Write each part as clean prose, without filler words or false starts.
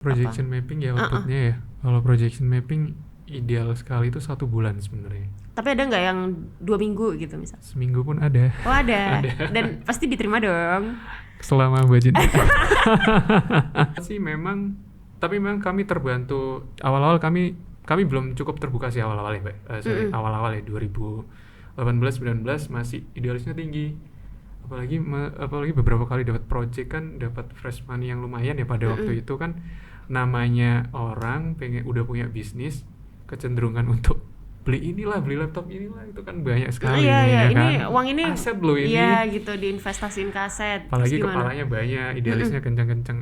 Projection apa? mapping ya outputnya ya. Kalau projection mapping ideal sekali itu 1 bulan sebenarnya. Tapi ada nggak yang 2 minggu gitu misal? Seminggu pun ada. Oh ada. Ada. Dan pasti diterima dong. Selama budgetnya. Sih memang, tapi memang kami terbantu awal-awal kami belum cukup terbuka sih awal-awal ya, Mbak. Awal-awal ya 2018-19 masih idealisnya tinggi. Apalagi beberapa kali dapat project kan, dapat fresh money yang lumayan ya pada waktu itu kan. Namanya orang pengen udah punya bisnis, kecenderungan untuk beli inilah, beli laptop inilah, itu kan banyak sekali Iya, ya ini kan. uang ini Aset loh ini. Iya gitu, diinvestasiin ke aset. Apalagi Terus gimana? kepalanya banyak, idealisnya kencang-kencang.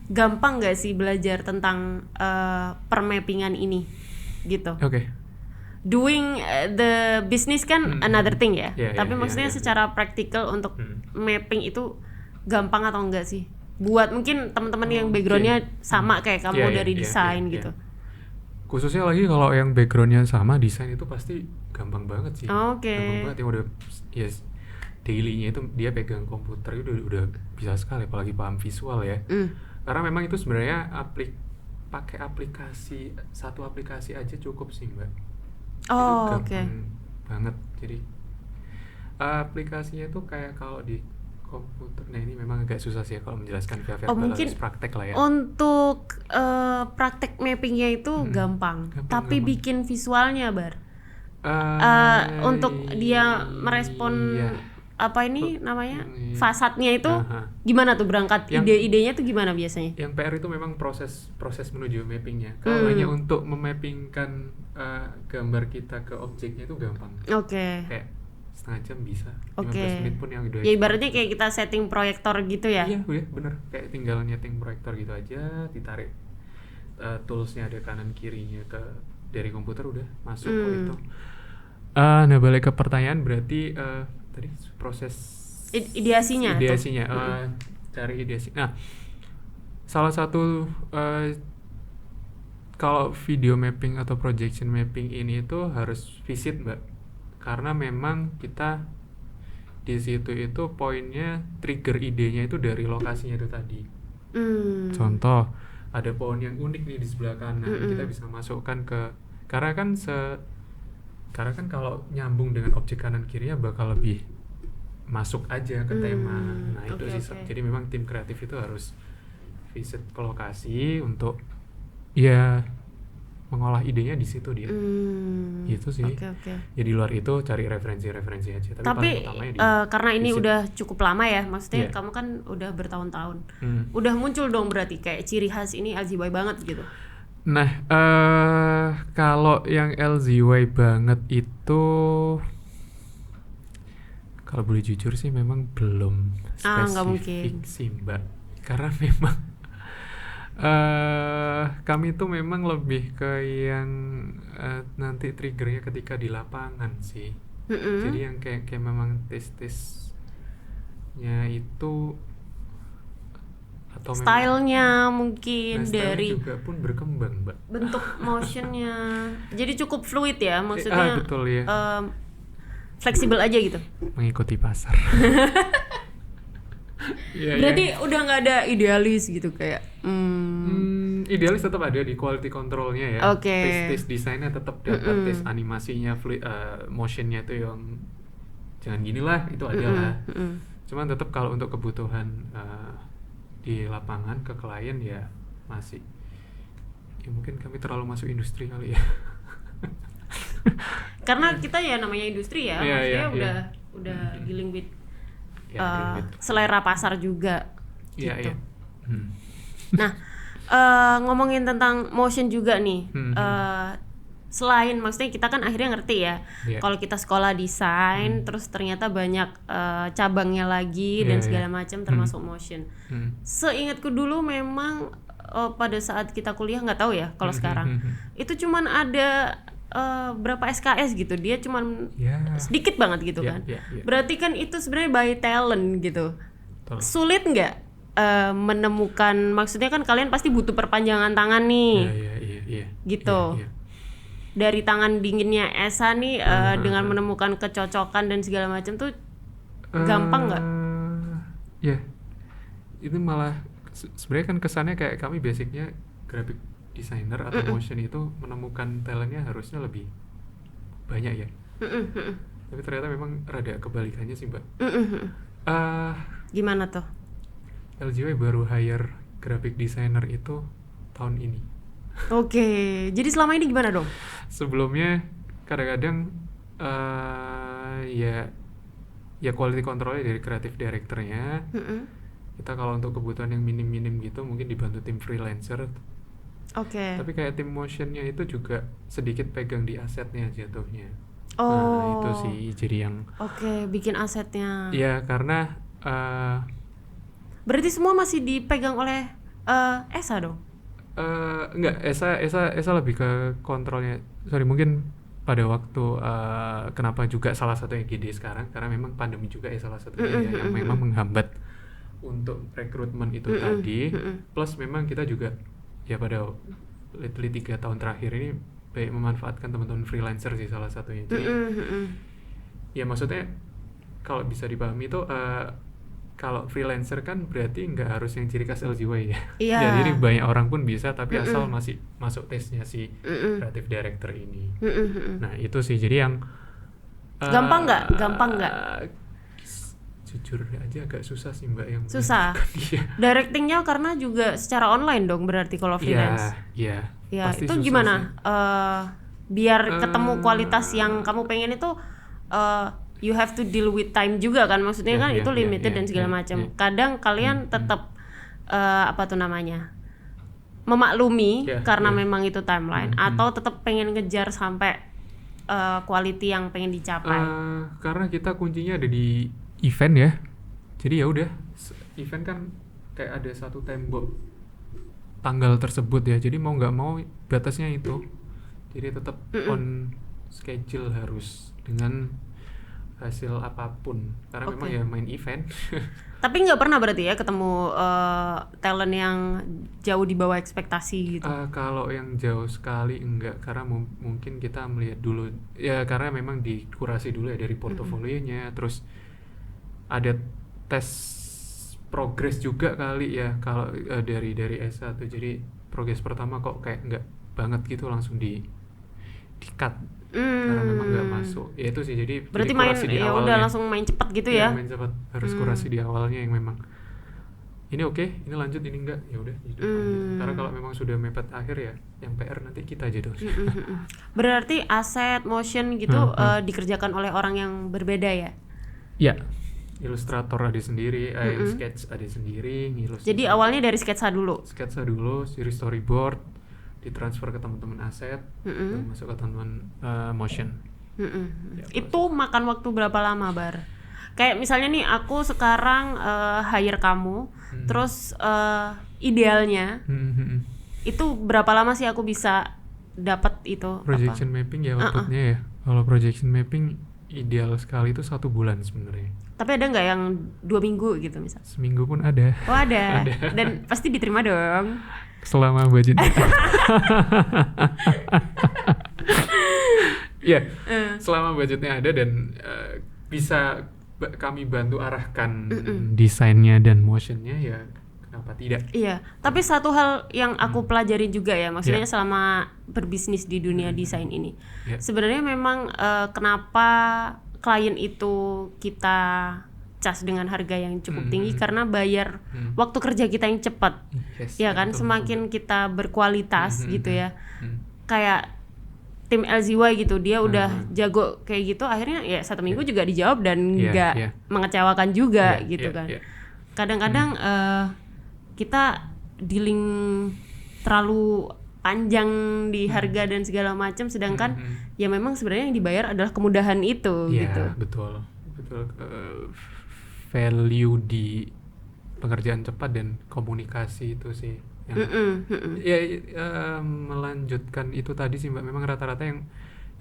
Gampang nggak sih belajar tentang permappingan ini gitu? Oke. Doing the business kan another thing ya. Iya, Tapi iya, maksudnya iya. secara praktikal untuk mapping itu gampang atau enggak sih? Buat mungkin teman-teman yang backgroundnya sama kayak kamu Iya, dari iya, desain iya, gitu. iya. Khususnya lagi kalau yang backgroundnya sama desain itu pasti gampang banget sih. Oke. Gampang banget yang udah yes, dailynya itu dia pegang komputer itu udah bisa sekali, apalagi paham visual ya. Karena memang itu sebenarnya pakai satu aplikasi aja cukup sih, Mbak. Oh, Itu oke. gampang banget. Jadi aplikasinya tuh kayak kalau di komputer. Nah, ini memang agak susah sih ya kalau menjelaskan via verbal, Mungkin harus praktek lah ya. untuk praktek mappingnya itu gampang, tapi gampang. bikin visualnya untuk dia merespon Iya. apa ini namanya Iya. fasadnya itu Aha. gimana tuh berangkat ide-idenya tuh gimana biasanya? Yang PR itu memang proses menuju mappingnya. Kalau hanya untuk memappingkan gambar kita ke objeknya itu gampang. Oke. Kayak setengah jam bisa. 15 Oke. menit pun yang udah. Ya ibaratnya kayak kita setting proyektor gitu ya. Iya, udah bener. Kayak tinggal nyeting proyektor gitu aja, ditarik toolsnya ada kanan kirinya dari komputer udah masuk kok itu. Nah, balik ke pertanyaan berarti tadi proses Ideasinya. cari ideasi. Nah, salah satu kalau video mapping atau projection mapping ini itu harus visit, Mbak, karena memang kita di situ itu poinnya trigger idenya itu dari lokasinya itu tadi. Contoh, ada pohon yang unik nih di sebelah kanan, kita bisa masukkan karena kan kalau nyambung dengan objek kanan kirinya bakal lebih masuk aja ke tema. Nah, itu sih. Jadi memang tim kreatif itu harus visit ke lokasi untuk ya mengolah idenya di situ dia. Gitu sih. Oke. Ya di luar itu cari referensi aja. Tapi paling utamanya karena ini visit. udah cukup lama ya, maksudnya Iya. kamu kan udah bertahun-tahun. Udah muncul dong berarti kayak ciri khas ini LZY banget gitu. Nah, kalau yang LZY banget itu, kalau boleh jujur sih memang belum nggak mungkin. spesifik sih, Mbak. Karena memang kami tuh memang lebih ke yang nanti triggernya ketika di lapangan sih. Jadi yang kayak memang tes-tesnya itu atau Stylenya mungkin dari juga pun berkembang, Mbak. bentuk motionnya, jadi cukup fluid ya, maksudnya Betul ya. fleksibel aja gitu. Mengikuti pasar. Berarti udah nggak ada idealis gitu kayak. Idealis tetap ada di quality controlnya ya. Oke. Tes desainnya tetap dapat, tes animasinya, motionnya itu yang jangan gini lah, itu ada lah. Cuman tetap kalau untuk kebutuhan di lapangan ke klien ya masih. Ya mungkin kami terlalu masuk industri kali ya. Karena kita ya namanya industri ya, maksudnya udah dealing with selera pasar juga gitu. Nah, ngomongin tentang motion juga nih, selain maksudnya kita kan akhirnya ngerti ya, kalau kita sekolah desain terus ternyata banyak cabangnya lagi dan segala macam termasuk motion. Seingatku dulu memang pada saat kita kuliah, nggak tahu ya kalau sekarang itu cuman ada berapa SKS gitu, dia cuman sedikit banget gitu kan. Berarti kan itu sebenarnya by talent gitu. Sulit nggak menemukan, maksudnya kan kalian pasti butuh perpanjangan tangan nih. Iya. Gitu. Iya. Dari tangan dinginnya Esa nih dengan menemukan kecocokan dan segala macam tuh gampang nggak? Ya, itu malah sebenarnya kan kesannya kayak kami basicnya graphic designer atau motion itu menemukan talentnya harusnya lebih banyak ya. Tapi ternyata memang rada kebalikannya sih Mbak. Gimana tuh? LGY baru hire graphic designer itu tahun ini. Oke, jadi selama ini gimana dong? Sebelumnya kadang-kadang ya quality controlnya dari creative directornya. Kita kalau untuk kebutuhan yang minim-minim gitu mungkin dibantu tim freelancer. Tapi kayak tim motionnya itu juga sedikit pegang di asetnya jatuhnya. Nah itu sih jadi yang bikin asetnya. Ya karena berarti semua masih dipegang oleh Esa dong? Enggak, Esa lebih ke kontrolnya. Sorry, mungkin pada waktu kenapa juga salah satunya GD sekarang karena memang pandemi juga ya salah satunya yang memang menghambat untuk rekrutmen itu tadi. Plus memang kita juga ya pada literally 3 tahun terakhir ini banyak memanfaatkan teman-teman freelancer sih salah satunya. Jadi ya maksudnya kalau bisa dipahami itu kalau freelancer kan berarti nggak harus yang ciri khas LGY ya. Jadi banyak orang pun bisa tapi asal masih masuk tesnya si creative director ini. Nah itu sih jadi yang gampang nggak? Jujur aja agak susah sih Mbak yang susah. Directingnya karena juga secara online dong berarti kalau freelance. Iya. Ya itu gimana? Biar ketemu kualitas yang kamu pengen itu. You have to deal with time juga kan, maksudnya kan itu limited dan segala macam. Kadang kalian tetap memaklumi karena memang itu timeline atau tetap pengen ngejar sampai quality yang pengen dicapai. Karena kita kuncinya ada di event ya. Jadi ya udah event kan kayak ada satu tembok tanggal tersebut ya. Jadi mau nggak mau batasnya itu. Jadi tetap on schedule harus dengan hasil apapun karena memang ya main event. Tapi nggak pernah berarti ya ketemu talent yang jauh di bawah ekspektasi gitu? Kalau yang jauh sekali enggak karena mungkin kita melihat dulu ya karena memang dikurasi dulu ya dari portofolionya. Terus ada tes progress juga kali ya kalau dari Esa tuh. Jadi progress pertama kok kayak enggak banget gitu langsung di cut karena memang nggak masuk ya itu sih. Jadi berarti main ya udah langsung main cepat gitu ya? Main cepat harus kurasi di awalnya yang memang ini oke, ini lanjut, ini enggak ya udah karena kalau memang sudah mepet akhir ya yang PR nanti kita aja dong. Berarti aset motion gitu dikerjakan oleh orang yang berbeda ya? Ya, ilustrator ada sendiri, sketch ada sendiri, ngilus. Jadi awalnya dari sketsa dulu, series storyboard ditransfer ke teman-teman aset dan masuk ke teman-teman motion. Ya, itu makan waktu berapa lama Bar? Kayak misalnya nih aku sekarang hire kamu, terus idealnya itu berapa lama sih aku bisa dapat itu? Projection mapping ya outputnya ya. Kalau projection mapping ideal sekali itu 1 bulan sebenarnya. Tapi ada nggak yang 2 minggu gitu misal? Seminggu pun ada. Oh ada. Dan pasti diterima dong. Selama budgetnya. Ya, selama budgetnya ada dan bisa kami bantu arahkan desainnya dan motionnya ya kenapa tidak? Iya, tapi satu hal yang aku pelajari juga ya, maksudnya selama berbisnis di dunia desain ini, sebenarnya memang kenapa klien itu kita cas dengan harga yang cukup tinggi karena bayar waktu kerja kita yang cepat, ya kan, semakin kita berkualitas gitu ya, kayak tim LZY gitu, dia udah jago kayak gitu, akhirnya ya 1 minggu juga dijawab dan nggak mengecewakan juga gitu kan. Kadang-kadang kita dealing terlalu panjang di harga dan segala macam, sedangkan ya memang sebenarnya yang dibayar adalah kemudahan itu gitu. Betul. Value di pekerjaan cepat dan komunikasi itu sih yang melanjutkan itu tadi sih Mbak. Memang rata-rata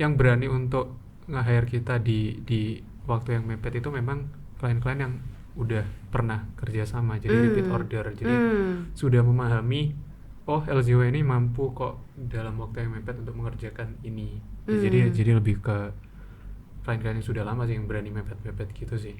yang berani untuk nge-hire kita di waktu yang mepet itu memang klien-klien yang udah pernah kerjasama, jadi repeat order, jadi sudah memahami LZW ini mampu kok dalam waktu yang mepet untuk mengerjakan ini. Jadi lebih ke klien-klien yang sudah lama sih yang berani mepet-mepet gitu sih.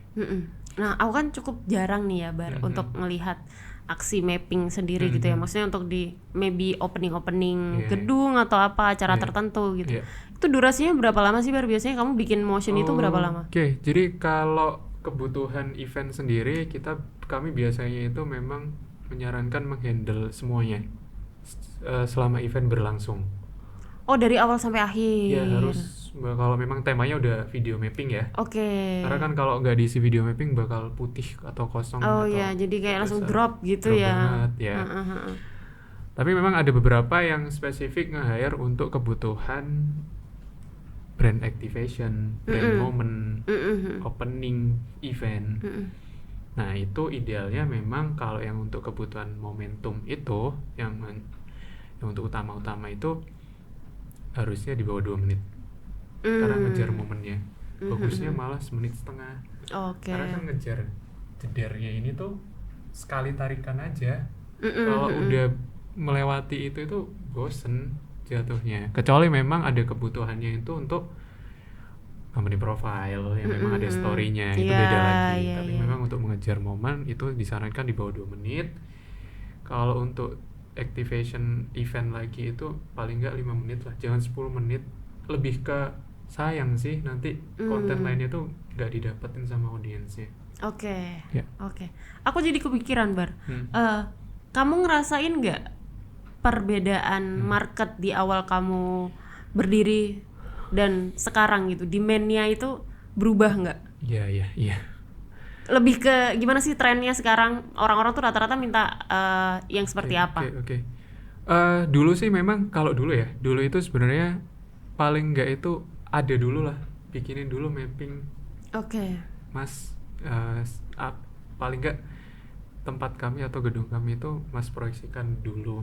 Nah, aku kan cukup jarang nih ya Bar untuk melihat aksi mapping sendiri gitu ya, maksudnya untuk di maybe opening gedung atau apa acara tertentu gitu. Itu durasinya berapa lama sih Bar? Biasanya kamu bikin motion itu berapa lama? Oke, jadi kalau kebutuhan event sendiri kami biasanya itu memang menyarankan menghandle semuanya selama event berlangsung. Dari awal sampai akhir. Ya harus, kalau memang temanya udah video mapping ya. Oke. Karena kan kalau nggak diisi video mapping bakal putih atau kosong. Jadi kayak langsung drop gitu drop ya. Banget, ya. Tapi memang ada beberapa yang spesifik nge-hire untuk kebutuhan brand activation, brand moment, opening event. Nah itu idealnya memang kalau yang untuk kebutuhan momentum itu, yang untuk utama-utama itu harusnya di bawah 2 menit. Karena ngejar momennya. Bagusnya malah 1,5 menit. Karena kan ngejar jedernya ini tuh sekali tarikan aja. Kalau udah melewati itu bosen jatuhnya. Kecuali memang ada kebutuhannya itu untuk company profile yang memang ada story-nya, itu beda lagi. Tapi memang untuk mengejar momen itu disarankan di bawah 2 menit. Kalau untuk activation event lagi itu paling nggak 5 menit lah, jangan 10 menit. Lebih ke sayang sih nanti konten lainnya tuh nggak didapetin sama audiensnya. Oke. Aku jadi kepikiran Bar. Kamu ngerasain nggak perbedaan market di awal kamu berdiri dan sekarang gitu, demand-nya itu berubah nggak? Iya. Lebih ke gimana sih trennya sekarang? Orang-orang tuh rata-rata minta yang seperti apa? Dulu sih memang, kalau dulu itu sebenarnya paling nggak itu ada dulu lah, bikinin dulu mapping. Mas, paling nggak tempat kami atau gedung kami itu Mas proyeksikan dulu.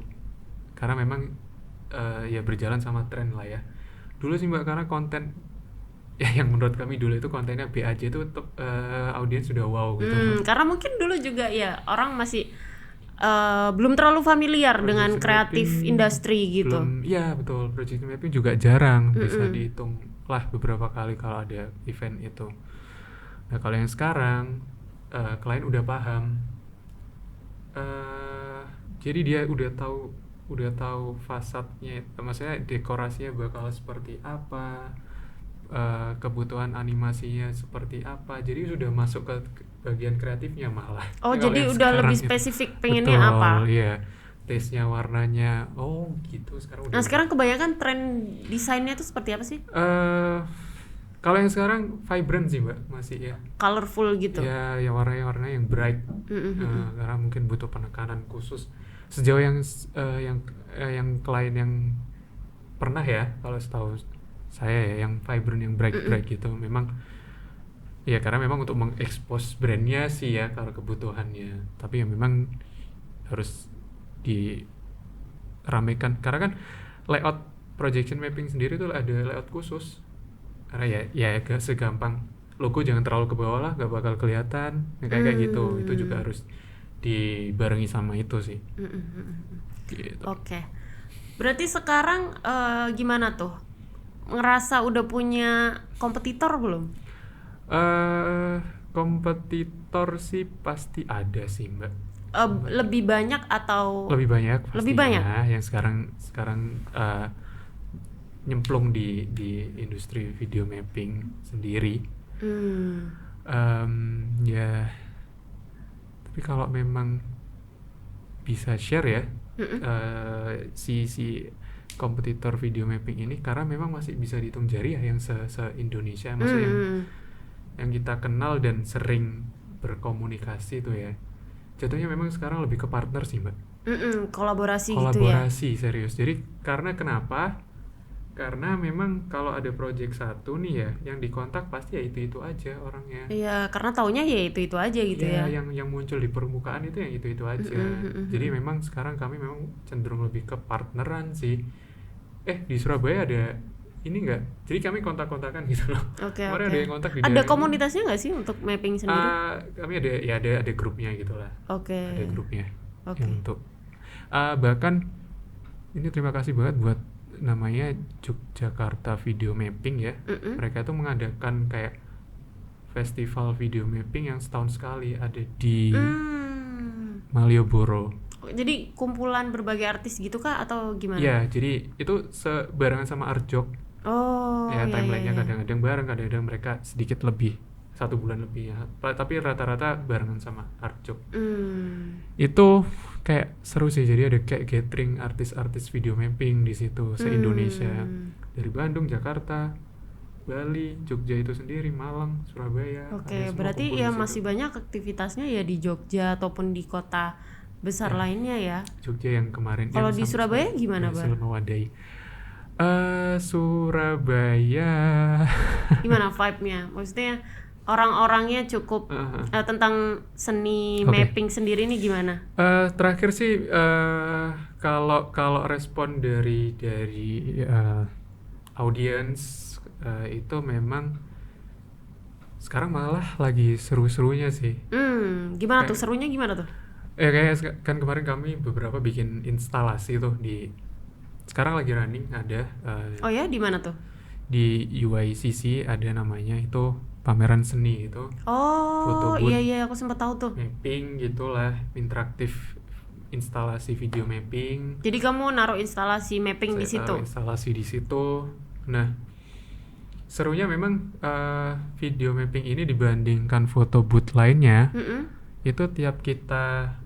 Karena memang ya berjalan sama tren lah ya. Dulu sih Mbak, karena konten yang menurut kami dulu itu kontennya B aja itu audiens sudah wow gitu. Karena mungkin dulu juga ya orang masih belum terlalu familiar dengan kreatif industri gitu. Iya betul, projection mapping juga jarang, bisa dihitung lah beberapa kali kalau ada event itu. Nah kalau yang sekarang klien udah paham, jadi dia udah tahu fasadnya, maksudnya dekorasinya bakal seperti apa, kebutuhan animasinya seperti apa, jadi sudah masuk ke bagian kreatifnya malah. Jadi udah lebih spesifik pengennya betul, apa? Iya, taste-nya, warnanya, gitu sekarang udah. Nah sekarang kebanyakan tren desainnya tuh seperti apa sih? Kalau yang sekarang vibrant sih Mbak, masih ya. Colorful gitu. Ya, yang warna yang bright. Karena mungkin butuh penekanan khusus. Sejauh yang klien yang pernah ya, kalau setahu saya ya, yang vibrant, yang bright gitu, memang ya karena memang untuk mengekspos brandnya sih ya kalau kebutuhannya. Tapi ya memang harus diramekan karena kan layout projection mapping sendiri tuh ada layout khusus. Karena ya gak segampang logo jangan terlalu ke bawah lah, gak bakal kelihatan kayak gitu. Itu juga harus dibarengi sama itu sih. Gitu. Oke. Berarti sekarang gimana tuh? Ngerasa udah punya kompetitor belum? Kompetitor sih pasti ada sih Mbak. Lebih banyak atau? Lebih banyak pastinya. Lebih banyak? Yang sekarang nyemplung di industri video mapping sendiri. Ya tapi kalau memang bisa share ya si kompetitor video mapping ini, karena memang masih bisa dihitung jari ya yang se-Indonesia, maksudnya yang kita kenal dan sering berkomunikasi tuh ya. Jatuhnya memang sekarang lebih ke partner sih Mbak. Kolaborasi gitu ya. Kolaborasi serius. Jadi karena kenapa? Karena memang kalau ada project satu nih ya, yang dikontak pasti ya itu aja orangnya. Iya, karena taunya ya itu aja gitu ya. Yang muncul di permukaan itu yang itu aja. Jadi memang sekarang kami memang cenderung lebih ke partneran sih. Di Surabaya ada ini enggak, jadi kami kontak-kontakan gitu loh. Kemarin ada yang kontak di ada komunitasnya nggak sih untuk mapping sendiri? Kami ada grupnya gitulah. Ada grupnya untuk bahkan ini terima kasih banget buat namanya Yogyakarta Video Mapping ya. Mereka tuh mengadakan kayak festival video mapping yang setahun sekali, ada di Malioboro. Jadi kumpulan berbagai artis gitu kah atau gimana? Ya, jadi itu barengan sama Arjok. Timelinenya kadang-kadang bareng, kadang-kadang mereka sedikit lebih 1 bulan lebih ya. Tapi rata-rata barengan sama Arjok. Itu kayak seru sih, jadi ada kayak gathering artis-artis video mapping di situ se-Indonesia, dari Bandung, Jakarta, Bali, Jogja itu sendiri, Malang, Surabaya. Berarti ya masih banyak aktivitasnya ya di Jogja ataupun di kota besar lainnya ya. Jogja yang kemarin. Kalau di Surabaya gimana, Bang? Mewadai. Surabaya. Gimana vibe-nya? Maksudnya orang-orangnya cukup tentang seni mapping sendiri nih gimana? Terakhir sih kalau respon dari audiens itu memang sekarang malah lagi seru-serunya sih. Gimana tuh serunya gimana tuh? Kayak kan kemarin kami beberapa bikin instalasi tuh sekarang lagi running ada. Di mana tuh? Di UICC ada namanya itu pameran seni itu. Foto booth. Iya aku sempat tahu tuh. Mapping gitulah, interaktif instalasi video mapping. Jadi kamu naruh instalasi mapping di situ? Instalasi di situ. Nah, serunya memang video mapping ini dibandingkan foto booth lainnya, itu tiap kita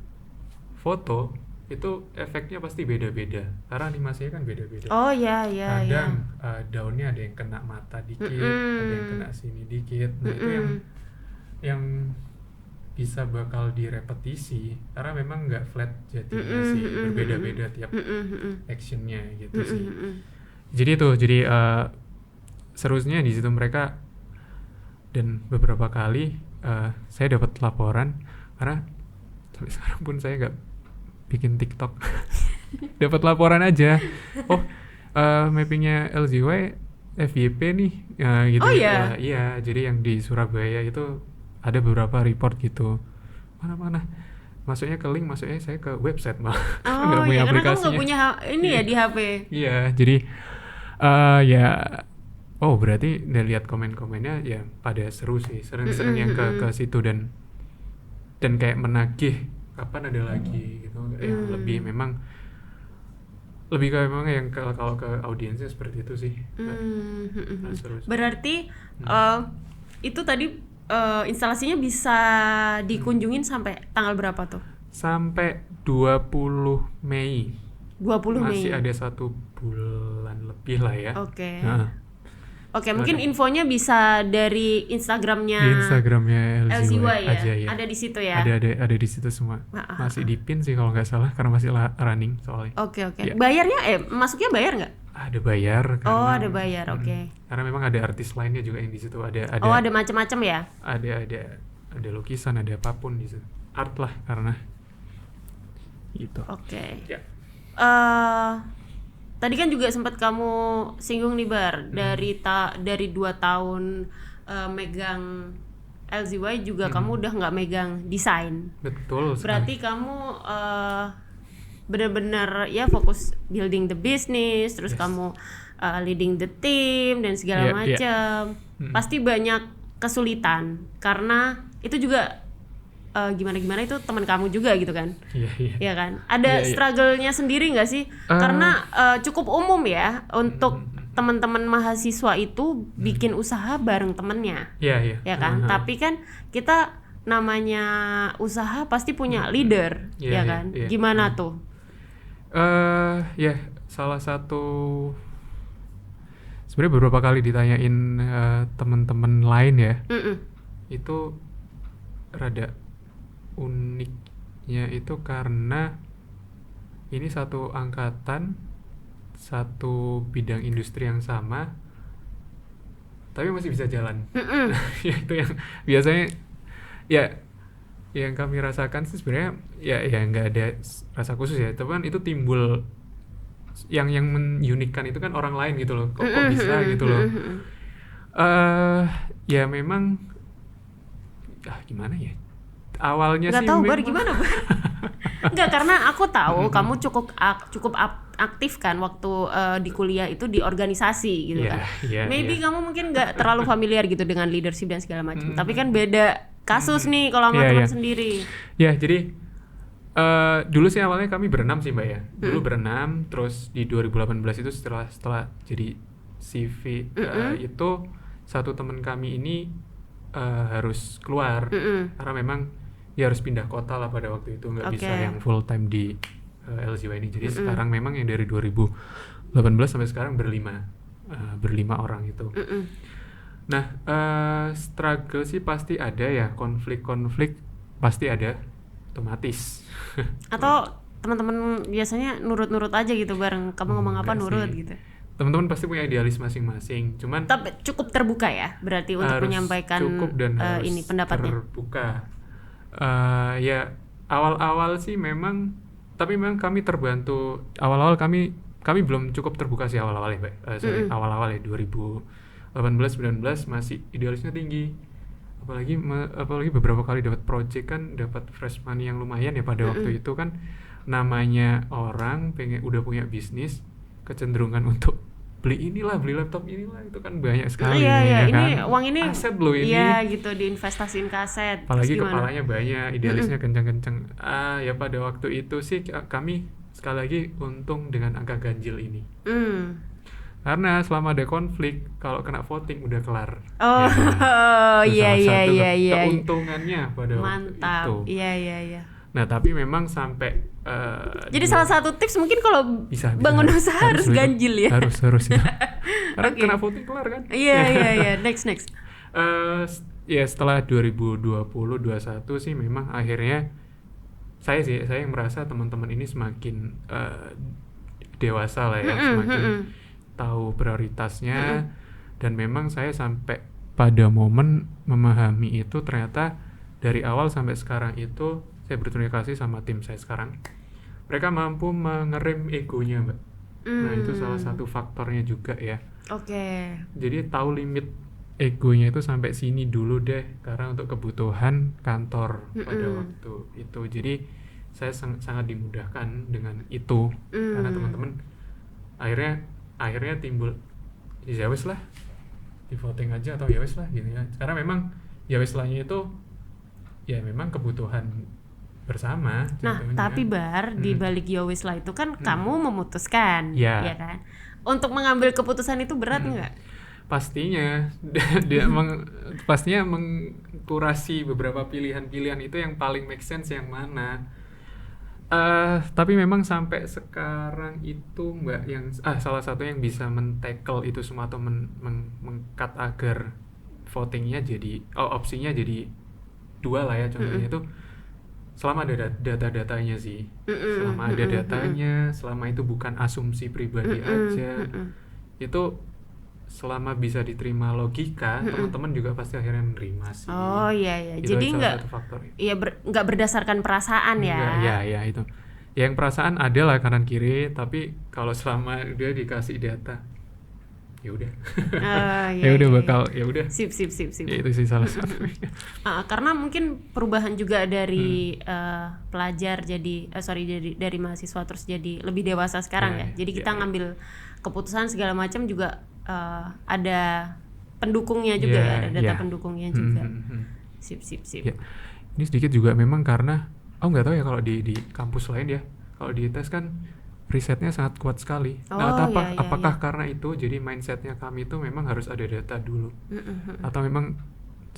foto itu efeknya pasti beda-beda karena animasinya kan beda-beda. Kadang daunnya ada yang kena mata dikit, ada yang kena sini dikit. Nah itu yang bisa bakal direpetisi karena memang nggak flat jadinya sih, berbeda-beda tiap actionnya gitu sih. Jadi serunya di situ mereka, dan beberapa kali saya dapat laporan karena sampai sekarang pun saya nggak bikin TikTok. Dapat laporan aja. Mappingnya LZY FYP nih gitu. Iya, jadi yang di Surabaya itu ada beberapa report gitu. Mana masuknya ke link, masuknya saya ke website malah. Nggak punya aplikasinya. Karena kamu nggak punya ini ya di HP. Iya, jadi berarti udah lihat komen-komennya ya pada seru sih, seneng yang ke situ dan kayak menagih kapan ada lagi gitu. Yang lebih memang yang kalau ke audiensnya seperti itu sih. Seru. Berarti itu tadi instalasinya bisa dikunjungin sampai tanggal berapa tuh? Sampai 20 Mei. 20 Mei. Masih ada 1 bulan lebih lah ya. Oke, mungkin infonya bisa dari Instagramnya. Di Instagramnya LZY ya? Aja ya. Ada di situ ya? Ada di situ semua. Masih di pin sih kalau nggak salah karena masih running soalnya. Oke. Ya. Bayarnya masuknya bayar nggak? Ada bayar. Ada bayar. Oke. Karena memang ada artis lainnya juga yang di situ ada. Ada macam-macam ya? Ada lukisan, ada apapun di situ. Art lah karena gitu. Oke. Ya. Tadi kan juga sempat kamu singgung nih Bar, dari 2 tahun megang LZY juga kamu udah nggak megang desain. Betul. Berarti kamu benar-benar ya fokus building the business, terus kamu leading the team dan segala macam. Pasti banyak kesulitan karena itu juga gimana itu teman kamu juga gitu kan. Iya kan, ada struggle-nya sendiri nggak sih? Karena cukup umum ya untuk teman-teman mahasiswa itu bikin usaha bareng temennya. Ya kan, tapi kan kita namanya usaha pasti punya leader. Ya kan, gimana tuh? Salah satu sebenarnya beberapa kali ditanyain teman-teman lain ya, itu rada uniknya itu karena ini satu angkatan, satu bidang industri yang sama, tapi masih bisa jalan. Itu yang biasanya yang kami rasakan sih sebenarnya ya nggak ada rasa khusus ya, tapi kan itu timbul yang menyunikkan itu kan orang lain gitu loh, kok bisa gitu loh. Ya memang gimana ya, awalnya nggak sih tahu Bar, gimana Bar? Nggak, karena aku tahu kamu cukup aktif kan waktu di kuliah itu di organisasi gitu kan. Maybe kamu mungkin nggak terlalu familiar gitu dengan leadership dan segala macam. Tapi kan beda kasus nih kalau sama teman sendiri. Ya, jadi dulu sih awalnya kami berenam sih Mbak ya. Dulu berenam, terus di 2018 itu setelah jadi CV itu satu teman kami ini harus keluar karena memang dia harus pindah kota lah pada waktu itu, nggak bisa yang full time di LZY ini. Jadi sekarang memang yang dari 2018 sampai sekarang berlima orang itu. Nah, struggle sih pasti ada ya, konflik pasti ada, otomatis. Atau teman-teman biasanya nurut-nurut aja gitu bareng kamu ngomong apa nurut gitu. Teman-teman pasti punya idealis masing-masing, cuman tapi cukup terbuka ya berarti untuk menyampaikan ini pendapatnya. Terbuka. Ya awal-awal sih memang, tapi memang kami terbantu. Awal-awal kami belum cukup terbuka sih awal-awal ya Mbak. Awal-awal ya 2018-19 masih idealisnya tinggi. Apalagi beberapa kali dapat project kan, dapat fresh money yang lumayan ya pada waktu itu kan. Namanya orang udah punya bisnis, kecenderungan untuk beli laptop inilah, itu kan banyak sekali. Iya, ini kan? uang ini aset loh ini. Iya gitu, diinvestasiin ke aset. Apalagi kepalanya banyak, idealisnya kencang-kencang. Ya pada waktu itu sih kami sekali lagi untung dengan angka ganjil ini. Karena selama ada konflik, kalau kena voting udah kelar. Iya. Keuntungannya pada mantap. waktu itu. Iya. Nah tapi memang sampai jadi salah satu tips mungkin kalau bangun usaha harus ganjil ya. Harus itu. Karena kena voting kelar kan. Iya. Next. Ya setelah 2020-21 sih memang akhirnya saya yang merasa teman-teman ini semakin dewasa lah ya, semakin tahu prioritasnya, dan memang saya sampai pada momen memahami itu ternyata dari awal sampai sekarang itu saya berterima kasih sama tim saya sekarang. Mereka mampu mengerem egonya Mbak. Nah itu salah satu faktornya juga ya. Jadi tahu limit egonya itu sampai sini dulu deh, karena untuk kebutuhan kantor pada waktu itu. Jadi saya sangat dimudahkan dengan itu, karena teman-teman akhirnya timbul ya wes lah, di voting aja atau ya wes lah gini ya. Karena memang ya wes lahnya itu ya memang kebutuhan bersama. Nah tapi Bar, di balik ya wes lah itu kan kamu memutuskan ya kan, untuk mengambil keputusan itu berat nggak? Pastinya pastinya mengkurasi beberapa pilihan itu yang paling make sense yang mana. Tapi memang sampai sekarang itu Mbak, yang salah satu yang bisa men-tackle itu semua atau meng-cut agar votingnya jadi opsinya jadi 2 lah ya, contohnya itu selama ada data-datanya sih. Selama ada datanya, selama itu bukan asumsi pribadi aja, itu selama bisa diterima logika, teman-teman juga pasti akhirnya menerima sih. Iya. Jadi nggak berdasarkan perasaan ya. Iya itu. Yang perasaan ada lah kanan kiri, tapi kalau selama dia dikasih data, ya udah. Ya udah. Sip. Ya, itu sih salah satu. Karena mungkin perubahan juga dari pelajar dari mahasiswa terus jadi lebih dewasa sekarang ya. Jadi kita ngambil keputusan segala macam juga ada pendukungnya juga ya, ada data pendukungnya juga. Sip. Ya. Ini sedikit juga memang karena nggak tahu ya kalau di kampus lain ya, kalau di ITS kan risetnya sangat kuat sekali. Apakah karena itu jadi mindsetnya kami itu memang harus ada data dulu, atau memang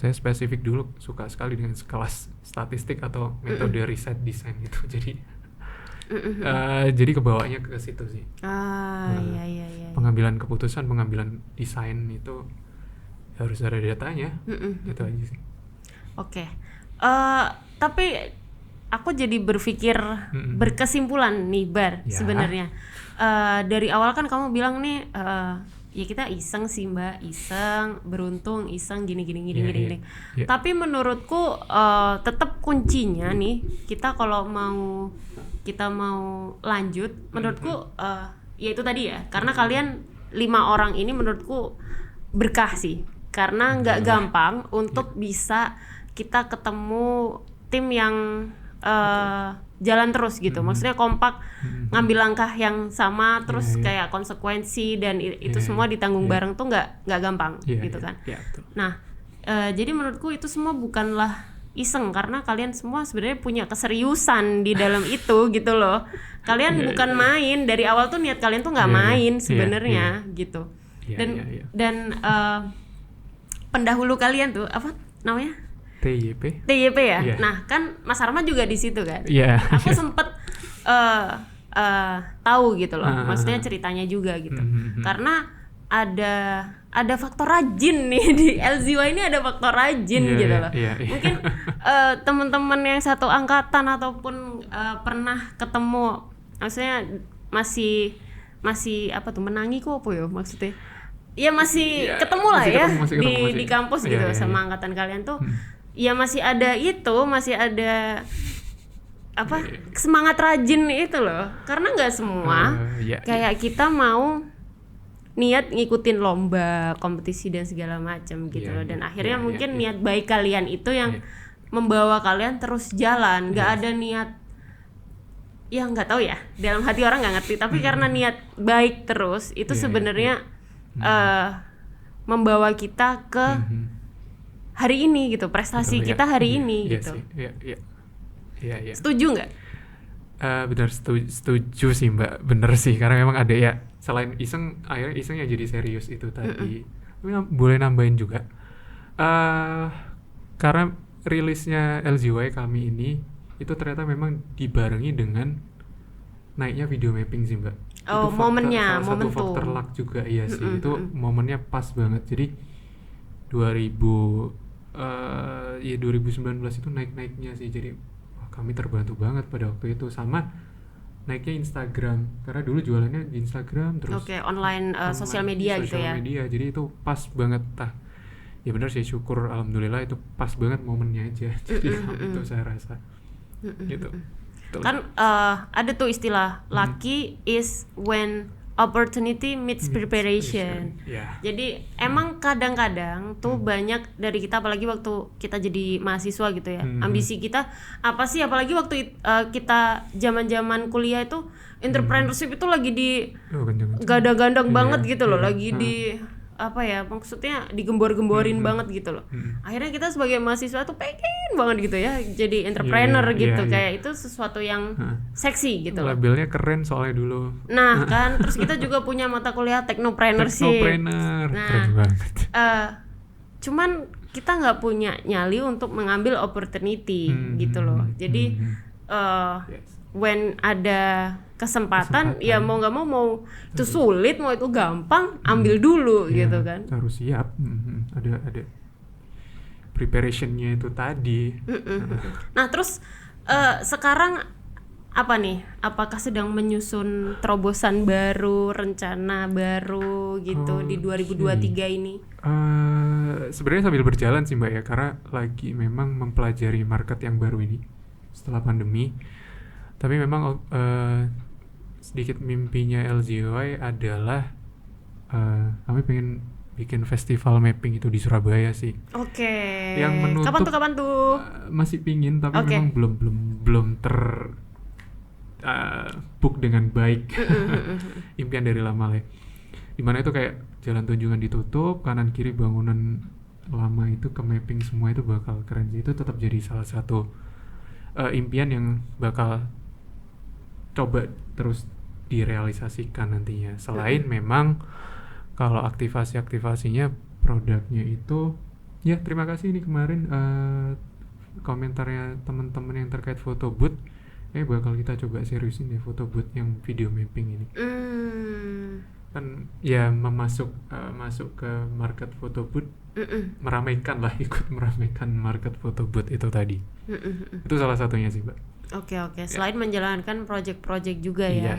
saya spesifik dulu suka sekali dengan kelas statistik atau metode riset desain itu, jadi kebawanya ke situ sih. Iya. Pengambilan keputusan, pengambilan desain itu harus ada datanya. Itu aja sih. Tapi aku jadi berpikir berkesimpulan nih Bar, sebenarnya dari awal kan kamu bilang nih ya kita iseng sih Mbak, iseng, beruntung, iseng gini. Tapi menurutku tetap kuncinya nih, kita kalau mau lanjut, menurutku ya itu tadi ya, karena kalian 5 orang ini menurutku berkah sih, karena nggak gampang untuk bisa kita ketemu tim yang jalan terus gitu, maksudnya kompak, ngambil langkah yang sama, terus kayak konsekuensi dan itu semua ditanggung bareng tuh nggak gampang gitu kan. Nah, jadi menurutku itu semua bukanlah iseng, karena kalian semua sebenarnya punya keseriusan di dalam itu gitu loh. Kalian bukan main, dari awal tuh niat kalian tuh nggak main sebenarnya gitu. Dan pendahulu kalian tuh apa namanya? TYP ya. Nah kan Mas Arman juga di situ kan. Aku sempet tahu gitu loh, maksudnya ceritanya juga gitu. Karena ada faktor rajin nih di LZY ini, ada faktor rajin gitu loh. Mungkin teman-teman yang satu angkatan ataupun pernah ketemu, maksudnya masih apa tuh, menangi kok apa ya maksudnya? Ya masih ketemu lah ya di kampus gitu sama angkatan kalian tuh. Ya masih ada apa semangat rajin itu loh, karena nggak semua kayak kita mau niat ngikutin lomba, kompetisi dan segala macam gitu loh. Dan akhirnya mungkin niat baik kalian itu yang membawa kalian terus jalan. Nggak ada niat, ya nggak tahu ya, dalam hati orang nggak ngerti, tapi karena niat baik terus itu sebenarnya membawa kita ke hari ini gitu, prestasi kita hari ini gitu. Setuju nggak? Benar, setuju sih Mbak, bener sih, karena memang ada ya, selain iseng, akhirnya iseng ya jadi serius itu tadi. Tapi boleh nambahin juga, karena rilisnya LZY kami ini itu ternyata memang dibarengi dengan naiknya video mapping sih Mbak. Oh, itu momennya, salah satu faktor luck juga, iya sih. Itu momennya pas banget. Jadi 2019 itu naik-naiknya sih, jadi kami terbantu banget pada waktu itu, sama naiknya Instagram, karena dulu jualannya di Instagram terus online sosial media gitu ya. Jadi itu pas banget. Ya benar sih, syukur alhamdulillah itu pas banget momennya aja. Jadi itu saya rasa gitu. Kan ada tuh istilah lucky is when opportunity meets preparation. Jadi emang kadang-kadang tuh banyak dari kita, apalagi waktu kita jadi mahasiswa gitu ya, ambisi kita apa sih, apalagi waktu kita zaman-zaman kuliah itu entrepreneurship itu lagi di ganda-gandang banget gitu loh, lagi di apa ya, maksudnya digembor-gemborin banget gitu loh. Akhirnya kita sebagai mahasiswa tuh pengen banget gitu ya jadi entrepreneur gitu, kayak itu sesuatu yang seksi gitu loh. Labelnya keren soalnya dulu. Nah kan, terus kita juga punya mata kuliah teknopreneurship. Keren banget. Cuman kita nggak punya nyali untuk mengambil opportunity gitu loh. Jadi when ada kesempatan ya mau nggak mau itu sulit mau itu gampang, ambil dulu gitu kan. Harus siap. Ada preparationnya itu tadi. Nah terus sekarang apa nih? Apakah sedang menyusun terobosan baru, rencana baru gitu di 2023 ini? Sebenarnya sambil berjalan sih Mbak ya, karena lagi memang mempelajari market yang baru ini setelah pandemi. Tapi memang sedikit mimpinya LZY adalah kami pengen bikin festival mapping itu di Surabaya sih. Yang menutup kapan tuh? Masih pingin, tapi memang belum book dengan baik. Impian dari lama lah. Dimana itu kayak jalan Tunjungan ditutup, kanan kiri bangunan lama itu ke mapping semua, itu bakal keren sih. Itu tetap jadi salah satu impian yang bakal coba terus direalisasikan nantinya. Selain memang kalau aktivasinya produknya itu ya, terima kasih ini kemarin komentarnya teman-teman yang terkait photo booth, bakal kita coba seriusin ya photo booth yang video mapping ini. Kan ya masuk ke market photo booth, meramaikan ikut meramaikan market photo booth itu tadi. Itu salah satunya sih Mbak. Oke. Selain menjalankan project-project juga ya.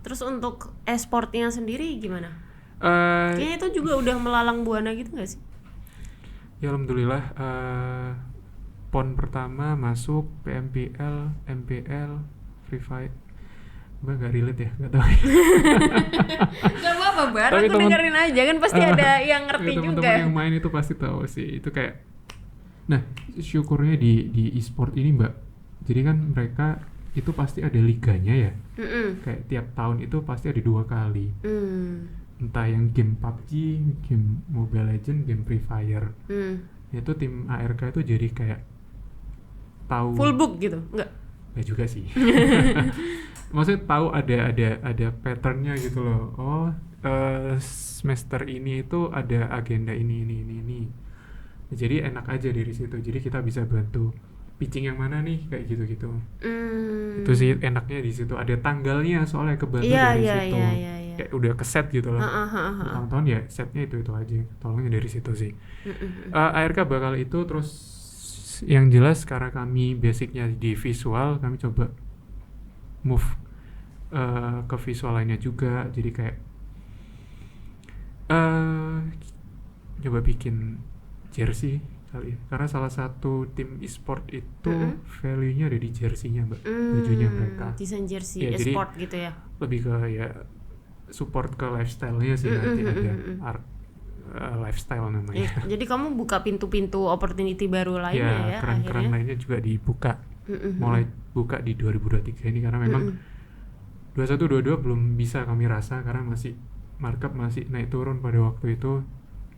Terus untuk e-sportnya sendiri gimana? Kayaknya itu juga udah melalang buana gitu nggak sih? Ya alhamdulillah, PON pertama masuk, PMPL, MPL, Free Fight. Mbak gak relate ya, gak tau. Gak apa-apa Bar, aku dengerin aja kan pasti ada yang ngerti juga. Teman-teman yang main itu pasti tahu sih, itu kayak. Nah, syukurnya di e-sport ini Mbak, jadi kan mereka itu pasti ada liganya ya. Kayak tiap tahun itu pasti ada 2 kali. Entah yang game PUBG, game Mobile Legends, game Free Fire. Itu tim ARK itu jadi kayak tahu full book gitu, enggak? Enggak juga sih. Maksudnya tahu ada patternnya gitu loh. Oh, semester ini itu ada agenda ini. Jadi enak aja dari situ. Jadi kita bisa bantu pitching yang mana nih kayak gitu. Itu sih enaknya di situ. Ada tanggalnya soalnya kebantu dari situ. Kayak udah keset gitu loh. Tahun-tahun ya setnya itu aja. Tolongnya dari situ sih. ARK bakal itu terus yang jelas karena kami basicnya di visual, kami coba move ke visual lainnya juga. Jadi kayak coba bikin jersey kali ya. Karena salah satu tim e-sport itu value-nya ada di jersey-nya Mbak, bajunya mereka. Desain jersey e-sport gitu ya. Lebih ke ya support ke lifestyle-nya sih, nanti ada lifestyle namanya. Jadi kamu buka pintu-pintu opportunity baru lainnya ya. Keren-keren lainnya juga dibuka. Mulai buka di 2023 ini karena memang 21-22 belum bisa kami rasa karena masih markup masih naik turun pada waktu itu.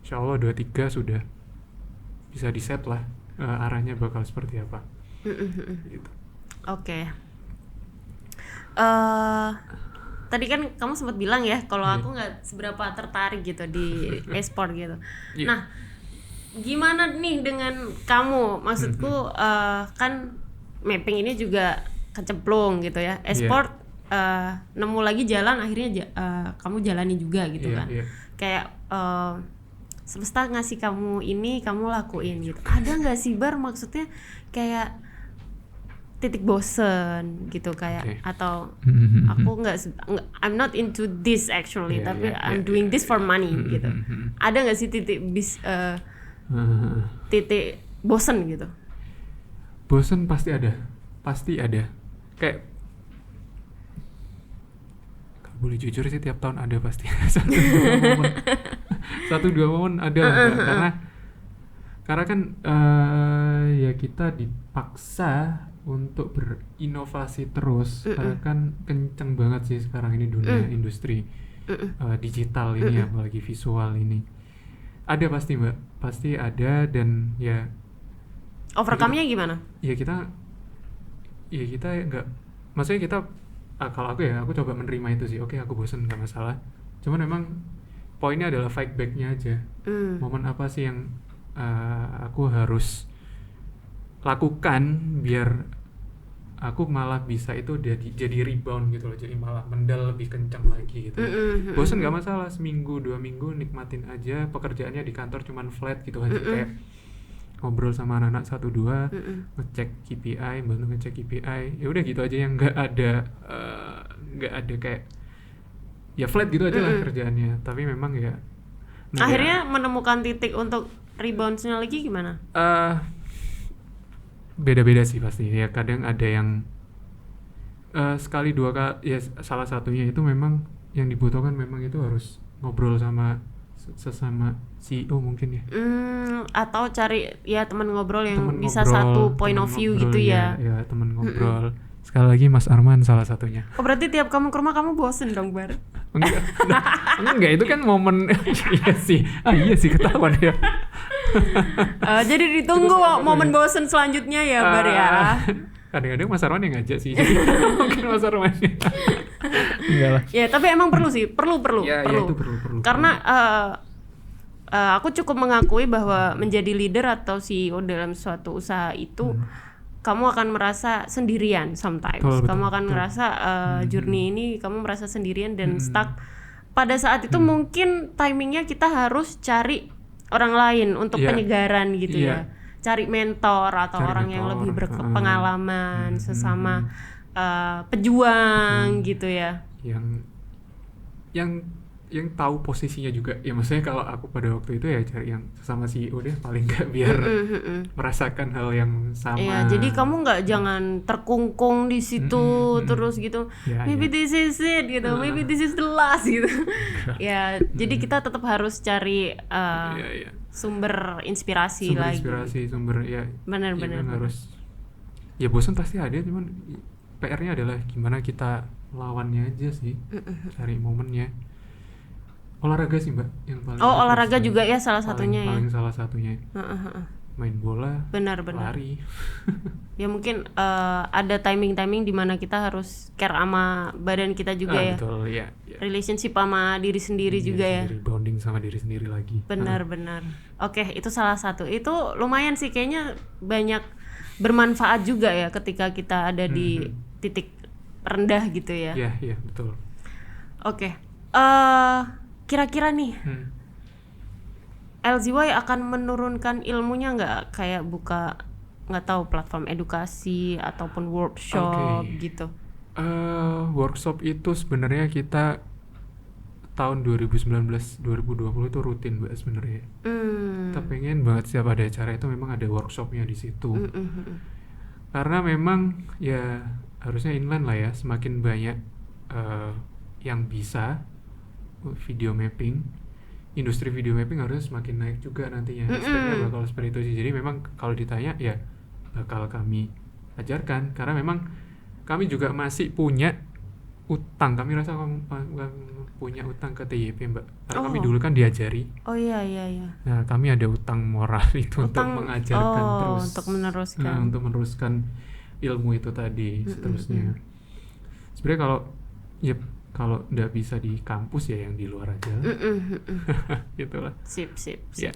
Insyaallah 23 sudah bisa di-set lah arahnya bakal seperti apa. Gitu. Oke. Tadi kan kamu sempat bilang ya kalau aku nggak seberapa tertarik gitu di e-sport gitu. Nah, gimana nih dengan kamu? Maksudku kan mapping ini juga kecemplung gitu ya. E-sport nemu lagi jalan akhirnya kamu jalani juga gitu kan. Kayak semesta ngasih kamu ini kamu lakuin gitu. Ada nggak sih Bar maksudnya kayak titik bosen gitu kayak atau aku nggak I'm not into this actually tapi I'm doing this for money gitu. Ada nggak sih titik titik bosen gitu? Bosen pasti ada kayak kalau boleh jujur sih tiap tahun ada pasti satu dua momen ada lah, karena kan ya kita dipaksa untuk berinovasi terus karena kan kenceng banget sih sekarang ini dunia industri digital ini apalagi visual ini. Ada pasti Mbak, pasti ada dan ya overcome-nya gimana? Ya kita nggak, maksudnya kita kalau aku coba menerima itu sih. Oke, aku bosan nggak masalah, cuman memang poinnya adalah fight back-nya aja. Momen apa sih yang aku harus lakukan biar aku malah bisa itu jadi rebound gitu loh, jadi malah mendal lebih kencang lagi gitu. Bosan nggak masalah, seminggu 2 minggu nikmatin aja pekerjaannya di kantor cuman flat gitu aja, kayak ngobrol sama anak-anak 1-2, ngecek KPI, bantu ngecek KPI, ya udah gitu aja, yang nggak ada kayak ya flat gitu aja lah kerjaannya. Tapi memang ya akhirnya menemukan titik untuk rebound-nya lagi gimana? Beda-beda sih pasti ya, kadang ada yang sekali 2 kali ya, salah satunya itu memang yang dibutuhkan memang itu harus ngobrol sama sesama CEO mungkin ya, atau cari ya teman ngobrol yang bisa satu point of view gitu ya teman ngobrol. Sekali lagi Mas Arman salah satunya. Oh berarti tiap kamu ke rumah kamu bosen dong Bar? Enggak, itu kan momen. Iya sih ketahuan ya. Jadi ditunggu momen bosen selanjutnya ya Bar ya. Kadang-kadang Mas Arman yang ngajak sih, jadi mungkin Mas Arman. Enggak lah. Ya tapi emang perlu sih, perlu. Ya, itu perlu. Karena aku cukup mengakui bahwa menjadi leader atau CEO dalam suatu usaha itu kamu akan merasa sendirian sometimes. Betul. Kamu akan merasa journey ini kamu merasa sendirian dan stuck. Pada saat itu mungkin timingnya kita harus cari orang lain untuk penyegaran gitu ya. Cari mentor atau orang yang lebih berpengalaman, sesama pejuang gitu ya. Yang yang tahu posisinya juga. Ya maksudnya kalau aku pada waktu itu ya cari yang sesama CEO deh, paling nggak biar merasakan hal yang sama. Iya, jadi kamu nggak jangan terkungkung di situ terus gitu. Maybe this is it gitu, maybe this is the last gitu. Ya, jadi kita tetap harus cari sumber inspirasi lagi. Sumber ya. Benar. Harus. Ya bosan pasti ada, cuman PR-nya adalah gimana kita lawannya aja sih, cari momennya. Olahraga sih Mbak yang paling. Olahraga juga ya salah satunya paling ya. Salah satunya. Main bola. Benar. Lari. Ya mungkin ada timing di mana kita harus care sama badan kita juga ya. Betul ya. Relationship sama diri sendiri juga ya. Bonding sama diri sendiri lagi. Benar. Oke, itu salah satu. Itu lumayan sih kayaknya banyak bermanfaat juga ya ketika kita ada di titik rendah gitu ya. Iya betul. Oke. Kira-kira nih LZY akan menurunkan ilmunya nggak, kayak buka nggak tahu platform edukasi ataupun workshop gitu? Workshop itu sebenarnya kita tahun 2019-2020 itu rutin Mbak sebenarnya. Kita pengen banget setiap ada acara itu memang ada workshopnya di situ. Karena memang ya harusnya inline lah ya, semakin banyak yang bisa video mapping, industri video mapping harusnya semakin naik juga nantinya. Sebenarnya bakal seperti itu sih. Jadi memang kalau ditanya ya bakal kami ajarkan, karena memang kami juga masih punya utang. Kami rasa punya utang ke TYP Mbak, karena kami dulu kan diajari. Iya. Nah kami ada utang moral itu untuk mengajarkan terus, untuk meneruskan ilmu itu tadi seterusnya. Sebenarnya kalau nggak bisa di kampus ya yang di luar aja. Gitulah. Sip. Yeah.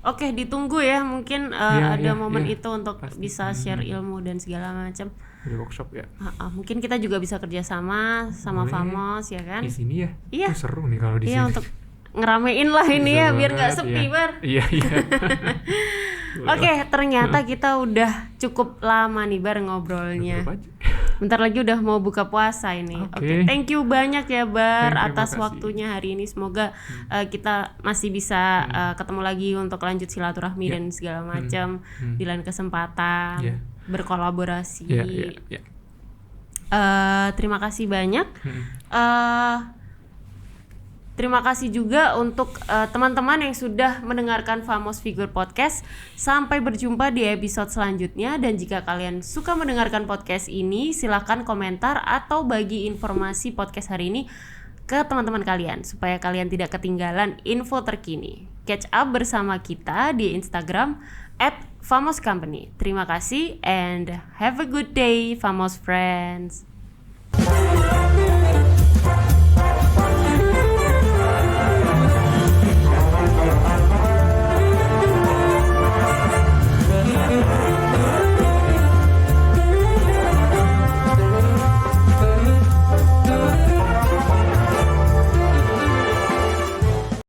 Oke, ditunggu ya, mungkin ada momen itu untuk pasti. Bisa share ilmu dan segala macam. Di workshop ya. Mungkin kita juga bisa kerjasama sama Famos ya kan? Di sini ya. Iya. Seru nih kalau di sini. Iya, untuk ngeramein lah ini ya, biar nggak sepi Bar. Iya. Oke, ternyata kita udah cukup lama nih Bar ngobrolnya. Bentar lagi udah mau buka puasa ini. Oke, thank you banyak ya Bar atas waktunya hari ini. Semoga kita masih bisa ketemu lagi untuk lanjut silaturahmi dan segala macam di lain kesempatan, berkolaborasi. Terima kasih banyak. Terima kasih juga untuk teman-teman yang sudah mendengarkan Famos Figure Podcast. Sampai berjumpa di episode selanjutnya. Dan jika kalian suka mendengarkan podcast ini, silahkan komentar atau bagi informasi podcast hari ini ke teman-teman kalian, supaya kalian tidak ketinggalan info terkini. Catch up bersama kita di Instagram @FamosCompany. Terima kasih and have a good day, Famos friends.